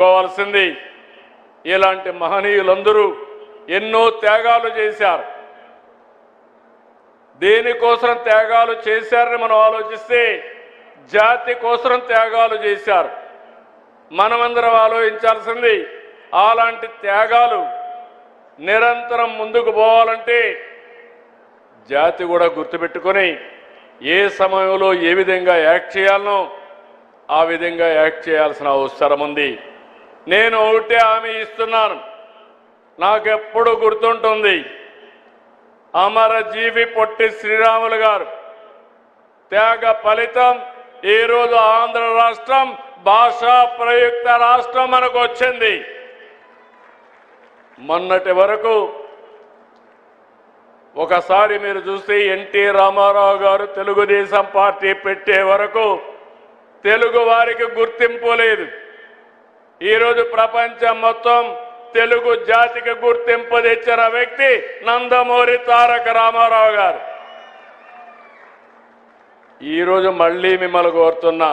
కోవాల్సింది. ఇలాంటి మహనీయులందరూ ఎన్నో త్యాగాలు చేశారు. దేనికోసం త్యాగాలు చేశారని మనం ఆలోచిస్తే జాతి కోసం త్యాగాలు చేశారు. మనమందరం ఆలోచించాల్సింది అలాంటి త్యాగాలు నిరంతరం ముందుకు పోవాలంటే జాతి కూడా గుర్తుపెట్టుకొని ఏ సమయంలో ఏ విధంగా యాక్ట్ చేయాలనో ఆ విధంగా యాక్ట్ చేయాల్సిన అవసరం ఉంది. నేను ఒకటే హామీ ఇస్తున్నాను. నాకెప్పుడు గుర్తుంటుంది అమరజీవి పొట్టి శ్రీరాములు గారు త్యాగ ఫలితం ఈరోజు ఆంధ్ర రాష్ట్రం భాషా ప్రయుక్త రాష్ట్రం మనకు వచ్చింది. మొన్నటి వరకు ఒకసారి మీరు చూస్తే ఎన్టీ రామారావు గారు తెలుగుదేశం పార్టీ పెట్టే వరకు తెలుగు వారికి గుర్తింపు లేదు. ఈరోజు ప్రపంచం మొత్తం తెలుగు జాతికి గుర్తింపు తెచ్చిన వ్యక్తి నందమూరి తారక రామారావు గారు. ఈరోజు మళ్ళీ మిమ్మల్ని కోరుతున్నా,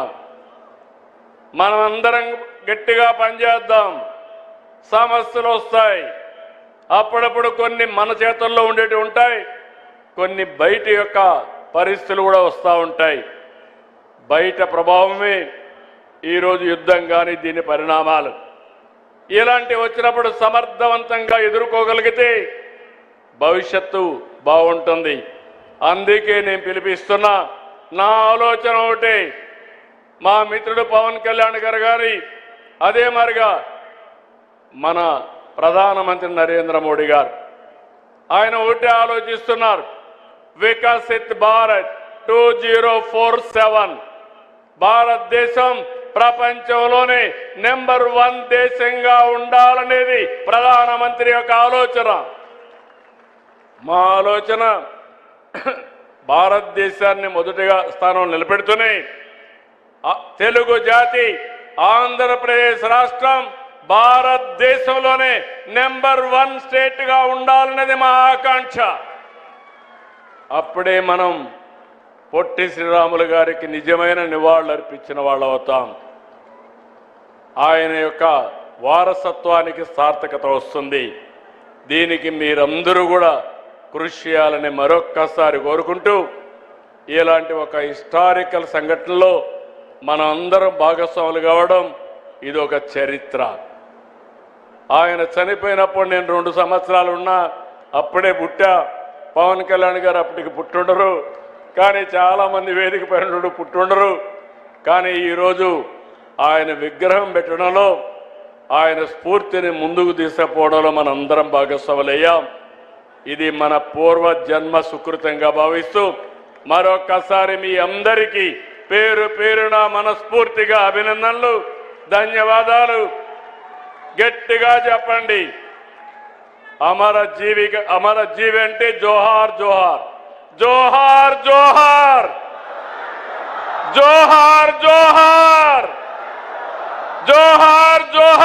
మనమందరం గట్టిగా పనిచేద్దాం. సమస్యలు వస్తాయి, అప్పుడప్పుడు కొన్ని మన చేతుల్లో ఉండేవి ఉంటాయి, కొన్ని బయట యొక్క పరిస్థితులు కూడా వస్తూ ఉంటాయి. బయట ప్రభావమే ఈరోజు యుద్ధం కానీ దీని పరిణామాలు. ఇలాంటివి వచ్చినప్పుడు సమర్థవంతంగా ఎదుర్కోగలిగితే భవిష్యత్తు బాగుంటుంది. అందుకే నేను పిలిపిస్తున్నా. నా ఆలోచన ఒకటే, మా మిత్రుడు పవన్ కళ్యాణ్ గారి అదే మరిగా మన ప్రధానమంత్రి నరేంద్ర మోడీ గారు ఆయన ఒకటే ఆలోచిస్తున్నారు. వికసిత్ భారత్ 2047 భారతదేశం ప్రపంచంలోనే నెంబర్ 1 దేశంగా ఉండాలనేది ప్రధానమంత్రి యొక్క ఆలోచన. మా ఆలోచన భారతదేశాన్ని మొదటిగా స్థానం నిలబెడుతూనే తెలుగు జాతి ఆంధ్రప్రదేశ్ రాష్ట్రం భారతదేశంలోనే నెంబర్ 1 స్టేట్గా ఉండాలనేది మా ఆకాంక్ష. అప్పుడే మనం పొట్టి శ్రీరాములు గారికి నిజమైన నివాళులు అర్పించిన వాళ్ళు అవుతాం. ఆయన యొక్క వారసత్వానికి సార్థకత వస్తుంది. దీనికి మీరందరూ కూడా కృషి చేయాలని మరొక్కసారి కోరుకుంటూ, ఇలాంటి ఒక హిస్టారికల్ సంఘటనలో మనం అందరం భాగస్వాములు కావడం ఇది ఒక చరిత్ర. ఆయన చనిపోయినప్పుడు నేను 2 సంవత్సరాలు ఉన్నా, అప్పుడే పుట్టా. పవన్ కళ్యాణ్ గారు అప్పటికి పుట్టుండరు, కానీ చాలామంది వేదిక పైన పుట్టుండరు. కానీ ఈరోజు ఆయన విగ్రహం పెట్టడంలో, ఆయన స్ఫూర్తిని ముందుకు తీసుకుపోవడంలో మనందరం భాగస్వాములయ్యాం. ఇది మన పూర్వ జన్మ సుకృతంగా భావిస్తూ మరొక్కసారి మీ అందరికీ పేరు పేరున మనస్ఫూర్తిగా అభినందనలు, ధన్యవాదాలు. గట్టిగా చెప్పండి, అమరజీవి అంటే జోహార్ జోహార్, జోహార్ జోహార్, జోహార్ జోహార్, జోహార్ జోహార్.